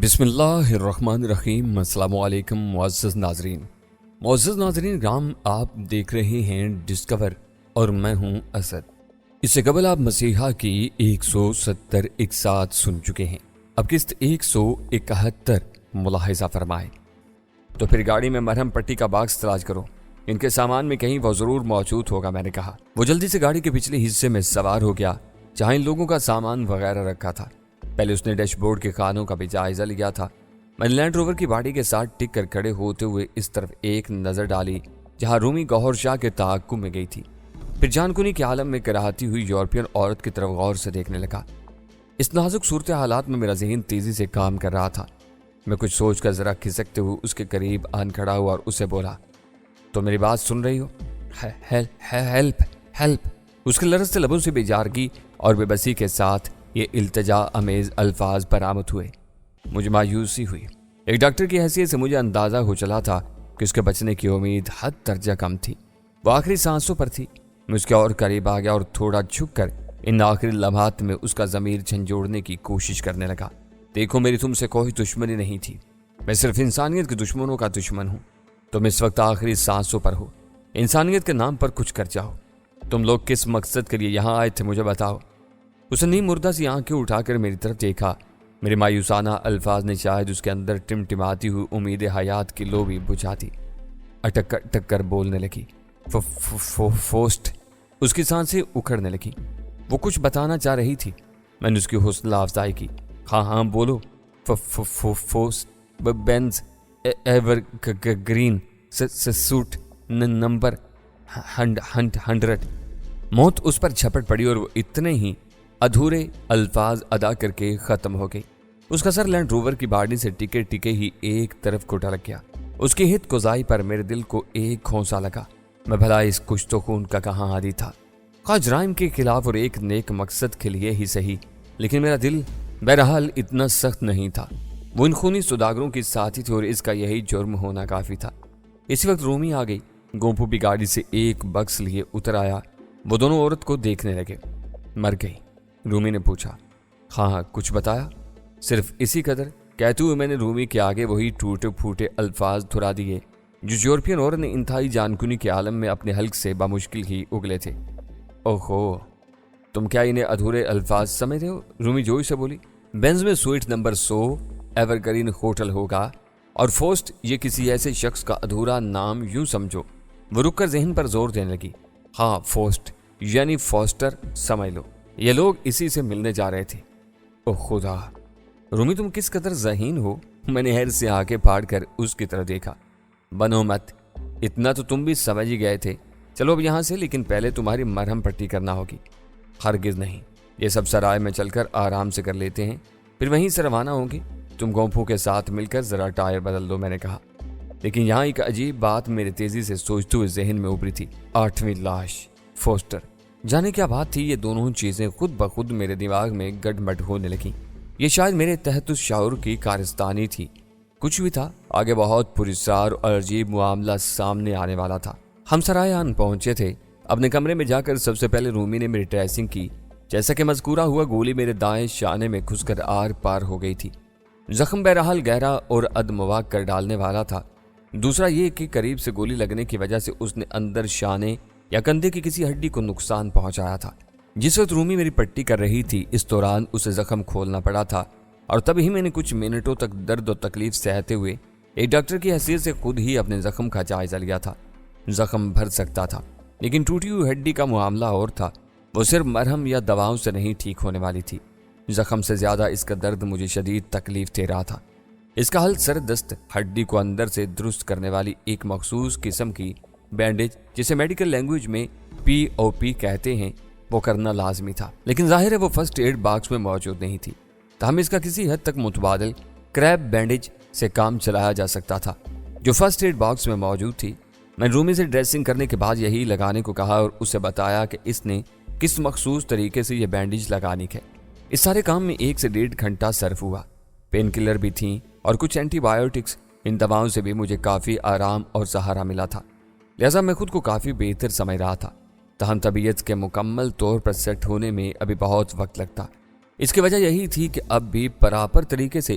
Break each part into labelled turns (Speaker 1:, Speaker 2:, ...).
Speaker 1: بسم اللہ الرحمن الرحیم۔ السلام علیکم معزز ناظرین گرام، آپ دیکھ رہے ہیں ڈسکور اور میں ہوں اسد۔ اس سے قبل آپ مسیحا کی 170 اقساط سن چکے ہیں، اب قسط 171 ملاحظہ فرمائیں۔ تو پھر گاڑی میں مرہم پٹی کا باکس تلاش کرو، ان کے سامان میں کہیں وہ ضرور موجود ہوگا، میں نے کہا۔ وہ جلدی سے گاڑی کے پچھلے حصے میں سوار ہو گیا جہاں ان لوگوں کا سامان وغیرہ رکھا تھا۔ پہلے اس نے ڈیش بورڈ کے خانوں کا بھی جائزہ لیا تھا۔ میں نے لینڈ روور کی باڑی کے ساتھ ٹک کر کھڑے ہوتے ہوئے اس طرف ایک نظر ڈالی جہاں رومی گوہر شاہ کے تعاقب میں گئی تھی، پھر جان کنی کے عالم میں کراہتی ہوئی یورپین عورت کی طرف غور سے دیکھنے لگا۔ اس نازک صورت حالات میں میرا ذہن تیزی سے کام کر رہا تھا۔ میں کچھ سوچ کر ذرا کھسکتے ہوئے اس کے قریب آن کھڑا ہوا اور اسے بولا، تو میری بات سن رہی ہو؟ Help help. اس کے لرزتے لبوں سے بیزارگی اور بے بسی کے ساتھ یہ التجا امیز الفاظ برآمد ہوئے۔ مجھے مایوسی ہوئی۔ ایک ڈاکٹر کی حیثیت سے مجھے اندازہ ہو چلا تھا کہ اس کے بچنے کی امید حد درجہ کم تھی۔ وہ آخری سانسوں پر تھی۔ میں اس کے اور قریب آ گیا اور تھوڑا جھک کر ان آخری لمحات میں اس کا ضمیر جھنجھوڑنے کی کوشش کرنے لگا۔ دیکھو، میری تم سے کوئی دشمنی نہیں تھی، میں صرف انسانیت کے دشمنوں کا دشمن ہوں۔ تم اس وقت آخری سانسوں پر ہو، انسانیت کے نام پر کچھ کر جاؤ۔ تم لوگ کس مقصد کے لیے یہاں آئے تھے مجھے بتاؤ۔ اس نے نیم مردہ سی آنکھیں اٹھا کر میری طرف دیکھا۔ میرے مایوسانہ الفاظ نے شاید اس کے اندر ٹمٹماتی ہوئی امید حیات کی لو بھی بجھا دی۔ اٹک اٹک کر بولنے لگی، فوسٹ۔ اس کی سانسیں اکھڑنے لگی۔ وہ کچھ بتانا چاہ رہی تھی۔ میں نے اس کی حوصلہ افزائی کی۔ ہاں بولو۔ فوسٹ، beans evergreen suit number 100۔ موت اس پر جھپٹ پڑی اور وہ اتنے ہی ادھورے الفاظ ادا کر کے ختم ہو گئی۔ اس کا سر لینڈ روور کی باڑی سے ٹکے ٹکے ہی ایک طرف کو ڈھلک گیا۔ اس کی ہت کوزائی پر میرے دل کو ایک کھونسا لگا۔ میں بھلا اس کچھ تو خون کا کہاں عادی تھا، خواہ جرائم کے خلاف اور ایک نیک مقصد کے لیے ہی صحیح، لیکن میرا دل بہرحال اتنا سخت نہیں تھا۔ وہ ان خونی سوداگروں کی ساتھی تھی اور اس کا یہی جرم ہونا کافی تھا۔ اسی وقت رومی آ گئی۔ گومپو بھی گاڑی سے ایک بکس لیے اتر آیا۔ وہ دونوں عورت کو دیکھنے لگے۔ مر گئی؟ رومی نے پوچھا۔ ہاں، کچھ بتایا؟ صرف اسی قدر کہتے ہوئے میں نے رومی کے آگے وہی ٹوٹے پھوٹے الفاظ دہرا دیے جو یورپین عورت نے انتہائی جانکنی کے عالم میں اپنے حلق سے بمشکل ہی اگلے تھے۔ اوہو، تم کیا انہیں ادھورے الفاظ سمجھ رہے ہو؟ رومی جوئی سے بولی۔ بینز میں sweet number 100 evergreen hotel ہوگا، اور فوسٹ یہ کسی ایسے شخص کا ادھورا نام یوں سمجھو۔ وہ رک کر ذہن پر زور دینے لگی۔ ہاں، فوسٹ یعنی فوسٹر سمجھ لو، یہ لوگ اسی سے ملنے جا رہے تھے۔ او خدا، رومی تم کس قدر ذہین ہو؟ میں نے حیرت سے آنکھیں پھاڑ کر اس کی طرف دیکھا۔ بنو مت، اتنا تو تم بھی سمجھ ہی گئے تھے۔ چلو اب یہاں سے، لیکن پہلے تمہاری مرہم پٹی کرنا ہوگی۔ ہرگز نہیں، یہ سب سرائے میں چل کر آرام سے کر لیتے ہیں، پھر وہیں سے روانہ ہوں گے۔ تم گومپو کے ساتھ مل کر ذرا ٹائر بدل دو، میں نے کہا۔ لیکن یہاں ایک عجیب بات میرے تیزی سے سوچتے ہوئے ذہن میں ابھری تھی۔ 8ویں لاش، فوسٹر۔ جانے کیا بات تھی، یہ دونوں چیزیں خود بخود میرے دماغ میں گڈ مڈ ہونے لگیں۔ یہ شاید میرے تحت الشعور کی کارستانی تھی۔ کچھ بھی تھا، آگے بہت پراسرار اور عجیب معاملہ سامنے آنے والا تھا۔ ہم سرائے آن پہنچے تھے۔ اپنے کمرے میں جا کر سب سے پہلے رومی نے میری ڈریسنگ کی۔ جیسا کہ مذکورہ ہوا، گولی میرے دائیں شانے میں گھس کر آر پار ہو گئی تھی۔ زخم بہرحال گہرا اور ادموا کر ڈالنے والا تھا۔ دوسرا یہ کہ قریب سے گولی لگنے کی وجہ سے اس نے اندر شانے یا کندھے کی کسی ہڈی کو نقصان پہنچایا تھا۔ جس وقت رومی میری پٹی کر رہی تھی، اس دوران اسے زخم کھولنا پڑا تھا، اور تب ہی میں نے کچھ منٹوں تک درد و تکلیف سہتے ہوئے ایک ڈاکٹر کی حیثیت سے خود ہی اپنے زخم کا جائزہ لیا تھا۔ زخم بھر سکتا تھا، لیکن ٹوٹی ہوئی ہڈی کا معاملہ اور تھا۔ وہ صرف مرہم یا دواؤں سے نہیں ٹھیک ہونے والی تھی۔ زخم سے زیادہ اس کا درد مجھے شدید تکلیف دے رہا تھا۔ اس کا حل سردست ہڈی کو اندر سے درست کرنے والی ایک مخصوص قسم کی بینڈیج، جسے میڈیکل لینگویج میں POP کہتے ہیں، وہ کرنا لازمی تھا۔ لیکن ظاہر ہے وہ فرسٹ ایڈ باکس میں موجود نہیں تھی، تاہم اس کا کسی حد تک متبادل کریب بینڈیج سے کام چلایا جا سکتا تھا جو فرسٹ ایڈ باکس میں موجود تھی۔ میں رومی سے ڈریسنگ کرنے کے بعد یہی لگانے کو کہا اور اسے بتایا کہ اس نے کس مخصوص طریقے سے یہ بینڈیج لگانی ہے۔ اس سارے کام میں 1 سے 1.5 گھنٹہ صرف ہوا۔ پین کلر بھی تھیں اور کچھ اینٹی بایوٹکس۔ ان دواؤں سے بھی مجھے کافی آرام اور سہارا ملا تھا، لہذا میں خود کو کافی بہتر سمجھ رہا تھا۔ تاہم طبیعت کے مکمل طور پر سیٹ ہونے میں ابھی بہت وقت لگتا۔ اس کی وجہ یہی تھی کہ اب بھی پراپر طریقے سے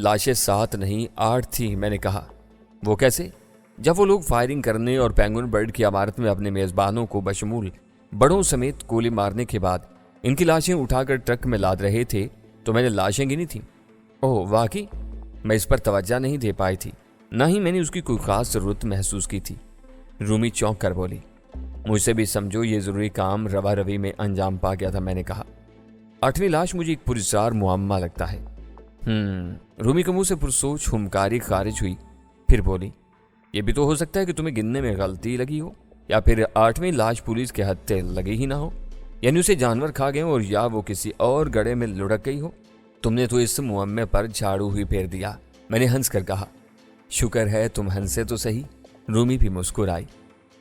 Speaker 1: لاشیں 7 نہیں 8 تھی، میں نے کہا۔ وہ کیسے؟ جب وہ لوگ فائرنگ کرنے اور پینگوئن برڈ کی عمارت میں اپنے میزبانوں کو بشمول بڑوں سمیت گولی مارنے کے بعد ان کی لاشیں اٹھا کر ٹرک میں لاد رہے تھے تو میں نے لاشیں گنی تھیں۔ اوہ واقعی؟ میں اس پر توجہ نہیں دے پائی تھی، نہ ہی میں نے اس کی کوئی خاص ضرورت محسوس کی تھی۔ رومی چونک کر بولی، مجھ سے بھی سمجھو یہ ضروری کام روا روی میں انجام پا گیا تھا، میں نے کہا۔ 8ویں لاش مجھے ایک پراسرار معمہ لگتا ہے۔ رومی کے منہ سے پرسوچ ہمکاری خارج ہوئی، پھر بولی، یہ بھی تو ہو سکتا ہے کہ تمہیں گننے میں غلطی لگی ہو، یا پھر 8ویں لاش پولیس کے ہتھے لگی ہی نہ ہو، یعنی اسے جانور کھا گئے اور یا وہ کسی اور گڑھے میں لڑک گئی ہو۔ تم نے تو اس معمے پر جھاڑو ہی پھیر دیا، میں نے ہنس کر کہا۔ شکر ہے تم ہنسے تو صحیح، رومی بھی مسکرائی۔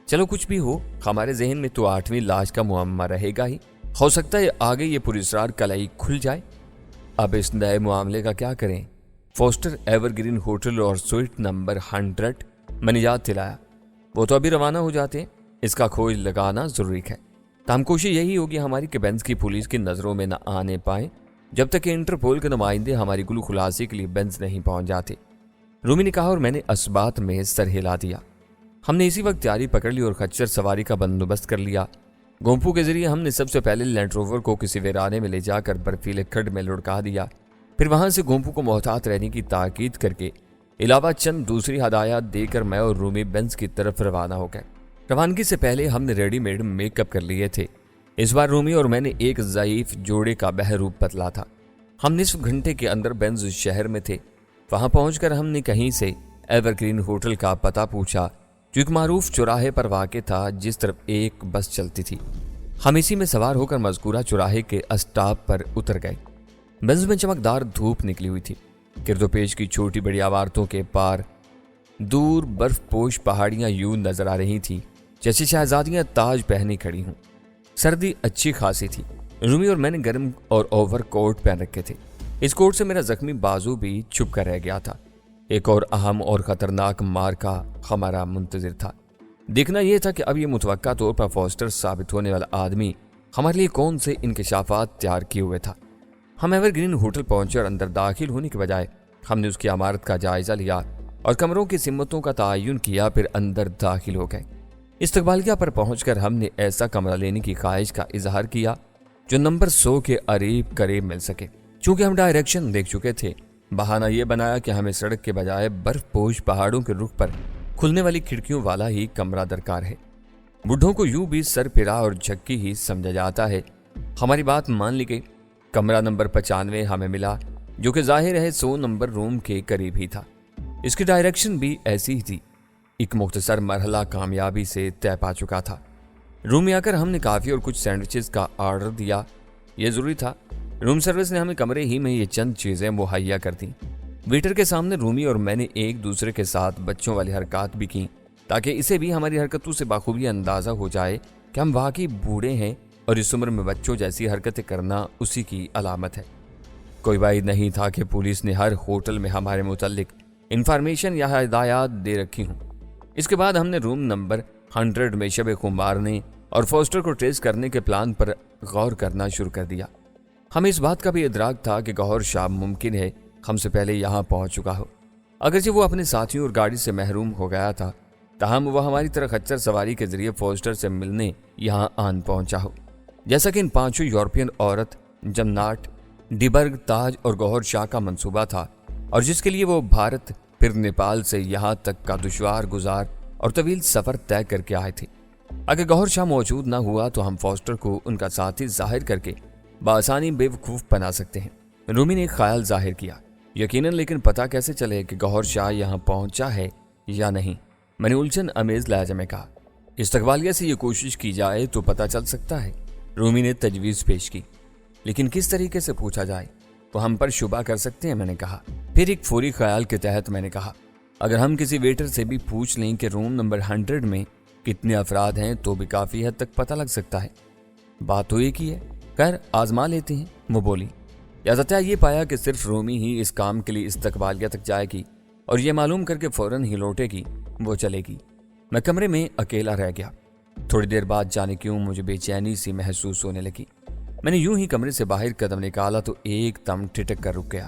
Speaker 1: چلو کچھ بھی ہو، ہمارے ذہن میں تو 8ویں لاش کا معمہ رہے گا ہی، ہو سکتا ہے آگے یہ پراسرار کلائی کھل جائے۔ اب اس نئے معاملے کا کیا کریں؟ فوسٹر ایور گرین ہوٹل اور سوئٹ نمبر 100، میں نے یاد دلایا، وہ تو ابھی روانہ ہو جاتے ہیں، اس کا کھوج لگانا ضروری ہے۔ تاہم کوشش یہی ہوگی ہماری کہ بینز کی پولیس کی نظروں میں نہ آنے پائیں جب تک کہ انٹرپول کے نمائندے ہماری گلو خلاصی کے لیے بینز نہیں پہنچ جاتے، رومی نے کہا، اور میں نے اسبات میں سر ہلا دیا۔ ہم نے اسی وقت تیاری پکڑ لی اور خچر سواری کا بندوبست کر لیا۔ گومپو کے ذریعے ہم نے سب سے پہلے لینڈ روور کو کسی ویرانے میں لے جا کر برفیلے کھڈ میں لڑکا دیا، پھر وہاں سے گومپو کو محتاط رہنے کی تاکید کر کے علاوہ چند دوسری ہدایات دے کر میں اور رومی بینز کی طرف روانہ ہو گئے۔ روانگی سے پہلے ہم نے ریڈی میڈ میک اپ کر لیے تھے۔ اس بار رومی اور میں نے ایک ضعیف جوڑے کا بہروپ بتلا تھا۔ ہم نصف گھنٹے کے اندر بینز شہر میں تھے۔ وہاں پہنچ کر ہم نے کہیں سے ایور گرین ہوٹل کا پتہ پوچھا، جو ایک معروف چوراہے پر واقع تھا جس طرف ایک بس چلتی تھی۔ ہم اسی میں سوار ہو کر مذکورہ چوراہے کے اسٹاپ پر اتر گئے۔ بینز میں چمکدار دھوپ نکلی ہوئی تھی۔ گرد و پیش کی چھوٹی بڑی عمارتوں کے پار دور برف پوش پہاڑیاں یوں نظر آ رہی تھی جیسے شہزادیاں تاج پہنی کھڑی ہوں۔ سردی اچھی خاصی تھی۔ رومی اور میں نے گرم اور اوور کوٹ پہن رکھے تھے۔ اس کوٹ سے میرا زخمی بازو بھی چھپ کر رہ گیا تھا۔ ایک اور اہم اور خطرناک مارکا ہمارا منتظر تھا۔ دیکھنا یہ تھا کہ اب یہ متوقع طور پر فوسٹر ثابت ہونے والا آدمی ہمارے لیے کون سے انکشافات تیار کیے ہوئے تھا۔ ہم ایور گرین ہوٹل پہنچے اور اندر داخل ہونے کے بجائے ہم نے اس کی عمارت کا جائزہ لیا اور کمروں کی سمتوں کا تعین کیا، پھر اندر داخل ہو گئے۔ استقبالیہ پر پہنچ کر ہم نے ایسا کمرہ لینے کی خواہش کا اظہار کیا جو نمبر 100 کے قریب مل سکے۔ چونکہ ہم ڈائریکشن دیکھ چکے تھے، بہانہ یہ بنایا کہ ہمیں سڑک کے بجائے برف پوش پہاڑوں کے رخ پر کھلنے والی کھڑکیوں والا ہی کمرہ درکار ہے۔ بڈھوں کو یوں بھی سر پھرا اور جھکی ہی سمجھا جاتا ہے۔ ہماری بات مان لی گئی۔ کمرہ نمبر 95 ہمیں ملا، جو کہ ظاہر ہے 100 نمبر روم کے قریب ہی تھا۔ اس کی ڈائریکشن بھی ایسی ہی تھی۔ ایک مختصر مرحلہ کامیابی سے طے پا چکا تھا۔ روم میں آ کر ہم نے کافی اور کچھ سینڈوچز کا آرڈر دیا۔ یہ ضروری تھا، روم سروس نے ہمیں کمرے ہی میں یہ چند چیزیں مہیا کر دیں۔ ویٹر کے سامنے رومی اور میں نے ایک دوسرے کے ساتھ بچوں والی حرکات بھی کی تاکہ اسے بھی ہماری حرکتوں سے بخوبی اندازہ ہو جائے کہ ہم واقعی بوڑھے ہیں اور اس عمر میں بچوں جیسی حرکتیں کرنا اسی کی علامت ہے۔ کوئی بعید نہیں تھا کہ پولیس نے ہر ہوٹل میں ہمارے متعلق انفارمیشن یا ہدایات دے رکھی ہوں۔ اس کے بعد ہم نے روم نمبر 100 میں شب خوں مارنے اور فوسٹر کو ٹریس کرنے کے پلان پر غور کرنا شروع کر دیا۔ ہمیں اس بات کا بھی ادراک تھا کہ گوہر شاہ ممکن ہے ہم سے پہلے یہاں پہنچ چکا ہو۔ اگرچہ وہ اپنے ساتھیوں اور گاڑی سے محروم ہو گیا تھا، تاہم وہ ہماری طرح خچر سواری کے ذریعے فوسٹر سے ملنے یہاں آن پہنچا ہو، جیسا کہ ان 5 یورپین عورت جمناٹ، ڈیبرگ، تاج اور گوہر شاہ کا منصوبہ تھا، اور جس کے لیے وہ بھارت پھر نیپال سے یہاں تک کا دشوار گزار اور طویل سفر طے کر کے آئے تھے۔ اگر گوہر شاہ موجود نہ ہوا تو ہم فوسٹر کو ان کا ساتھی ظاہر کر کے بآسانی بے وقوف بنا سکتے ہیں۔ رومی نے ایک خیال ظاہر کیا، یقیناً، لیکن پتہ کیسے چلے کہ گوہر شاہ یہاں پہنچا ہے یا نہیں؟ میں نے الجھن امیز لہجے میں کہا۔ استقبالیہ سے یہ کوشش کی جائے تو پتہ چل سکتا ہے، رومی نے تجویز پیش کی، لیکن کس طریقے سے پوچھا جائے؟ وہ ہم پر شبہ کر سکتے ہیں، میں نے کہا۔ پھر ایک فوری خیال کے تحت میں نے کہا، اگر ہم کسی ویٹر سے بھی پوچھ لیں کہ روم نمبر 100 میں کتنے افراد ہیں تو بھی کافی حد تک پتہ لگ سکتا ہے۔ بات تو ایک ہی ہے، خیر آزما لیتے ہیں، وہ بولی۔ لہذا یہ پایا کہ صرف رومی ہی اس کام کے لیے استقبالیہ تک جائے گی اور یہ معلوم کر کے فوراً ہی لوٹے گی، وہ چلے گی۔ میں کمرے میں اکیلا رہ گیا۔ تھوڑی دیر بعد جانے کیوں مجھے بے چینی سی محسوس ہونے لگی۔ میں نے یوں ہی کمرے سے باہر قدم نکالا تو ایک دم ٹھٹک کر رک گیا۔